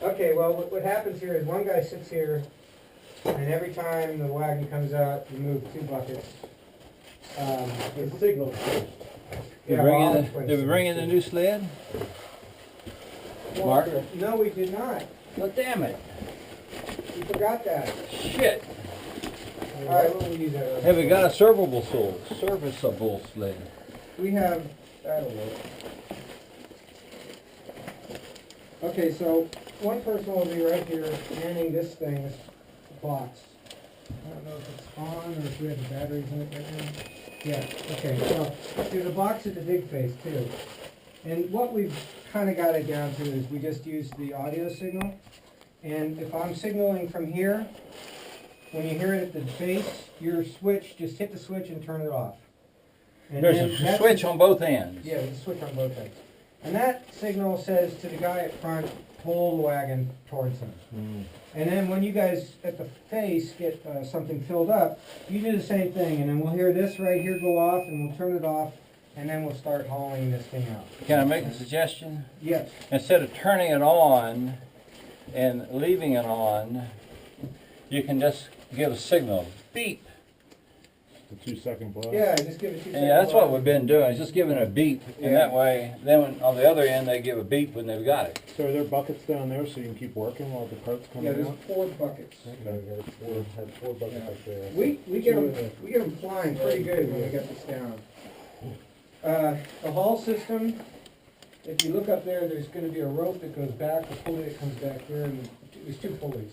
Okay, well, what happens here is one guy sits here, and every time the wagon comes out, you move 2 buckets. The signal first. Did we bring in the new sled? Well, Mark? No, we did not. Well, damn it. We forgot that. Shit. All right, we'll use that. Have we got a serviceable sled? We have, that'll work. Okay, so one person will be right here manning this thing, this box. I don't know if it's on or if we have the batteries in it right now. Yeah, okay, so there's a box at the dig face too. And what we've kind of got it down to is we just use the audio signal. And if I'm signaling from here, when you hear it at the base, your switch, just hit the switch and turn it off. And There's then a that's switch on both ends. Yeah, there's a switch on both ends. And that signal says to the guy at front, pull the wagon towards him. And then when you guys at the face get something filled up, you do the same thing. And then we'll hear this right here go off, and we'll turn it off, and then we'll start hauling this thing out. Can I make a suggestion? Yes. Instead of turning it on and leaving it on, you can just give a signal. Beep. The 2-second blast. Yeah, just give it 2 seconds. Yeah, that's what we've been doing, is just giving a beep. And that way, then on the other end, they give a beep when they've got it. So are there buckets down there so you can keep working while the cart's coming Yeah, there's out? 4 buckets. Okay, had 4 buckets up there. We get them flying pretty good when we get this down. The haul system, if you look up there, there's going to be a rope that goes back, a pulley that comes back here, and there's 2 pulleys.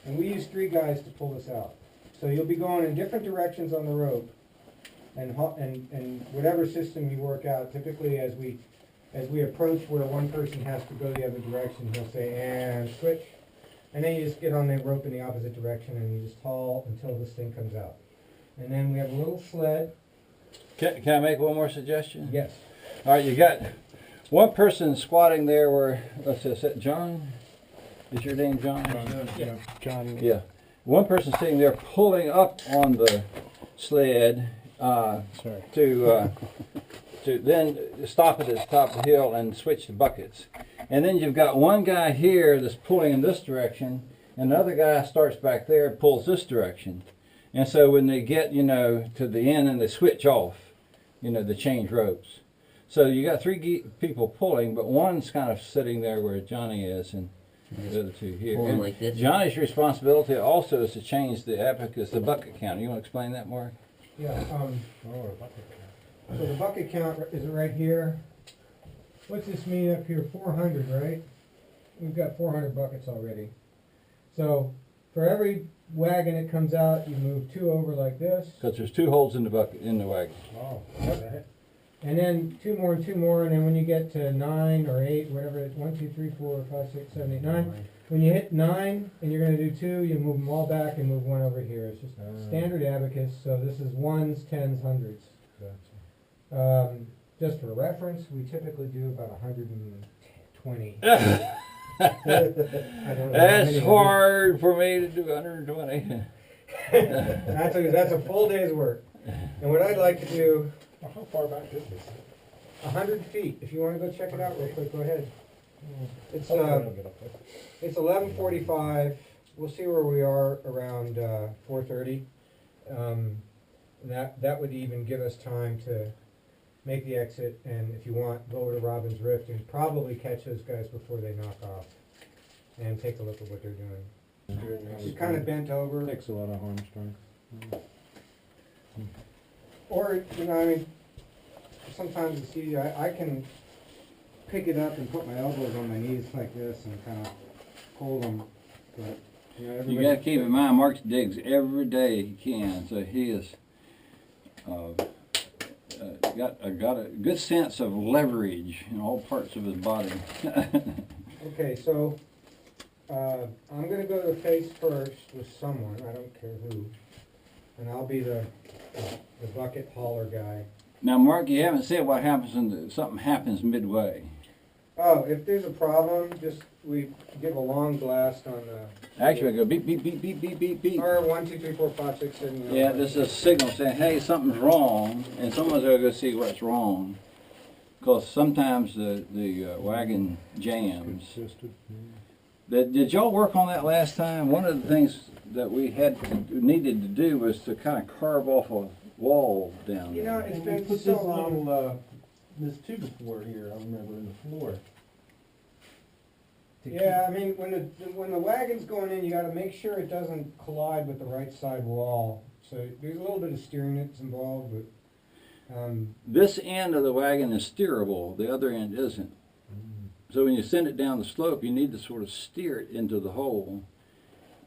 And we use 3 guys to pull this out. So you'll be going in different directions on the rope, and whatever system you work out. Typically, as we approach where one person has to go the other direction, he'll say, and switch. And then you just get on the rope in the opposite direction, and you just haul until this thing comes out. And then we have a little sled. Can I make one more suggestion? Yes. All right, you got one person squatting there where, let's see, is that John? Is your name John? Yeah. John. Yeah. One person sitting there pulling up on the sled to then stop at the top of the hill and switch the buckets. And then you've got one guy here that's pulling in this direction, and another guy starts back there and pulls this direction. And so when they get, to the end and they switch off, they change ropes. So you got 3 people pulling, but one's kind of sitting there where Johnny is, and the other 2 here. And like this. Johnny's responsibility also is to change the abacus, the bucket count. You want to explain that, Mark? Yeah. So the bucket count is right here. What's this mean up here? 400, right? We've got 400 buckets already. So for every wagon that comes out, you move 2 over like this. Because there's 2 holes in the bucket in the wagon. Oh, Yep. And then 2 more and 2 more, and then when you get to 9 or 8, whatever it's 1, 2, 3, 4, 5, 6, 7, 8, 9. When you hit 9 and you're going to do 2, you move them all back and move 1 over here. It's just standard abacus. So this is 1s, 10s, 100s. gotcha. Just for reference, we typically do about 120. I don't know That's hard for me to do 120. That's a full day's work. And what I'd like to do, Well, how far back is this? 100 feet. If you want to go check it out real quick, go ahead. It's I'll get up there. it's 11:45. We'll see where we are around 4:30. That would even give us time to make the exit, and if you want, go over to Robin's Rift and probably catch those guys before they knock off, and take a look at what they're doing. She's kind of bent over. Takes a lot of arm strength. Or, sometimes it's easy. I can pick it up and put my elbows on my knees like this and kind of hold them. But, You got to keep in mind, Mark digs every day he can, so he is got a good sense of leverage in all parts of his body. Okay, so I'm going to go to the face first with someone. I don't care who. And I'll be the bucket hauler guy. Now, Mark, you haven't said what happens when something happens midway. Oh, if there's a problem, we give a long blast on the... Actually, I go beep, beep, beep, beep, beep, beep, beep. Or 1, 2, 3, 4, 5, 6, 7, 8. Yeah, this is a signal saying, hey, something's wrong, and someone's going to go see what's wrong. because sometimes the wagon jams. Consistent. Did y'all work on that last time? One of the things that we needed to do was to kind of carve off a wall down You there. know, it's And we been put so this long. little, this tube before here, I remember, in the floor. Yeah, I mean, when the wagon's going in, you gotta make sure it doesn't collide with the right side wall. So there's a little bit of steering that's involved, but, This end of the wagon is steerable, the other end isn't. So when you send it down the slope, you need to sort of steer it into the hole.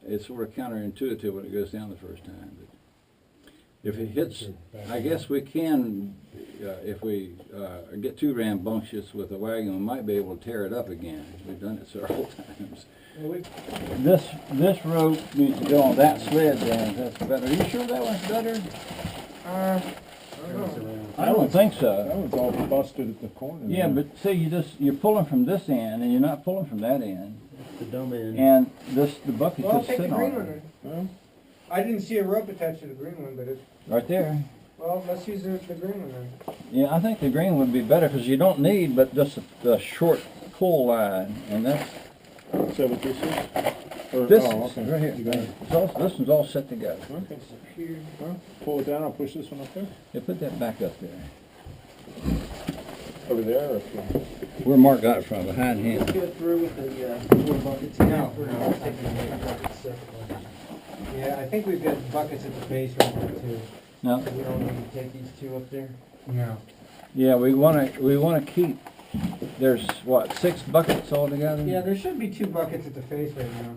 It's sort of counterintuitive when it goes down the first time. But if it hits, I guess we can, if we get too rambunctious with the wagon, we might be able to tear it up again. We've done it several times. This rope needs to go on that sled then, that's better. Are you sure that one's better? I don't think so. That one's all busted at the corner. Yeah, but see, you're pulling from this end, and you're not pulling from that end. The dumb end. And the bucket well, I'll could take the sit green on one it. then. I didn't see a rope attached to the green one, but Right there. well, let's use the green one then. Yeah, I think the green would be better, because you don't need but just a short pull line, and that's Is that what this is? Or, this oh, is okay. right here. You got it. This one's all set together. Okay. Well, pull it down, I'll push this one up there. Yeah, put that back up there. Over there or up there? Where Mark got it from, behind him. Let's go through with the 4 buckets. No, yeah, I think we've got buckets at the base right there too. No. We don't need to take these 2 up there. No. Yeah, we want to keep. There's what, 6 buckets altogether? Yeah, there should be 2 buckets at the face right now.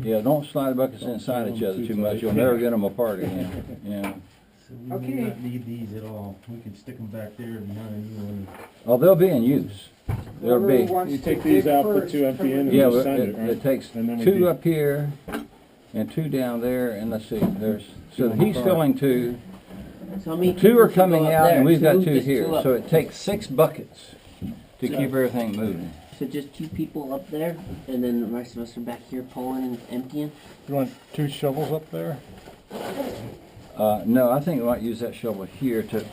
Yeah, don't slide buckets inside each other too much. You'll never get them apart again. Yeah. So we Okay. do not need these at all. We can stick them back there behind you. Oh, they'll be in use. They'll Whoever be. wants You to take these dig out, put first, 2 empty come in, with and Yeah, me. just but send it, right? it takes And then we 2 do- up here and 2 down there, and let's see, there's, so Two in the he's car. filling 2. So how many 2 people are should coming go up out, there? and we've got 2 Just here. 2 up. So it takes 6 buckets to keep everything moving. So just 2 people up there, and then the rest of us are back here pulling and emptying. You want 2 shovels up there? No, I think we might use that shovel here to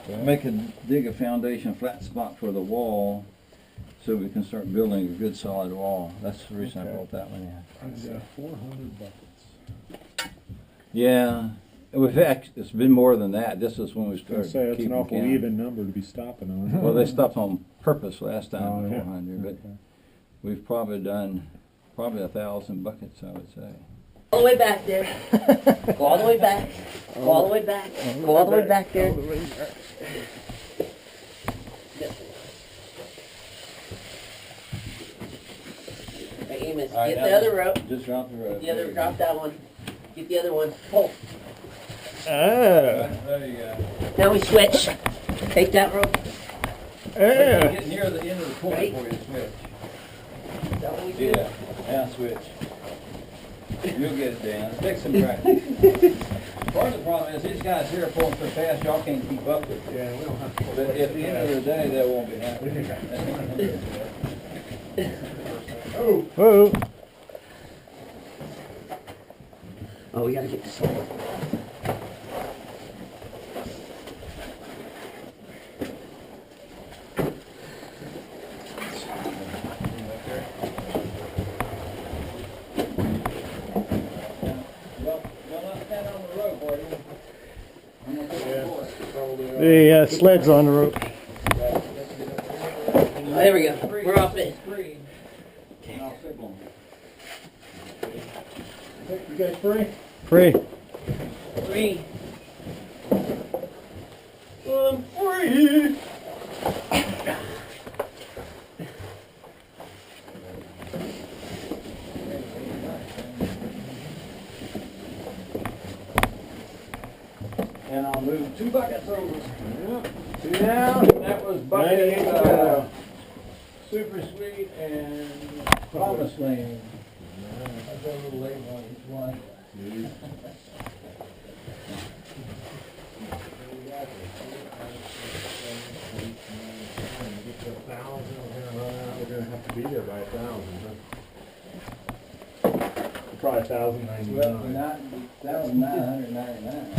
dig a foundation flat spot for the wall, so we can start building a good solid wall. That's the reason I Okay. brought that one in. I've got 400 buckets. Yeah, in fact, it's been more than that. This is when we I was started gonna say, that's an keeping awful count. even number to be stopping on. Well, they stopped on purpose last time, Oh, yeah. 400, but Okay. we've probably done 1,000 buckets, I would say. All the way back there. Go all the way back. Go all the way back. Go all the way back there. Hey, Amos, All right, get now the other rope. Just drop the rope. The other, drop that one. Get the other one. Pull. Ah, There you go. Now we switch. Take that rope. Get near the end of the point Right. before you switch. Is that what we do? Yeah, now switch. You'll get it down. Take some practice. Part of the problem is these guys here are pulling so fast y'all can't keep up with it. yeah, we don't have to. But at the end of the day, that won't be happening. Oh, whoa. Oh, we gotta get this one. The sled's on the rope. There we go. We're off it. You guys free? Free. 3. I'm free. And I'll move 2 buckets over. 2 down. That was bucket Super Sweet and Promised Land. I've got a little label on each one. We're gonna have to be there by 1,000, huh? Probably 1,099. Well, that was 999.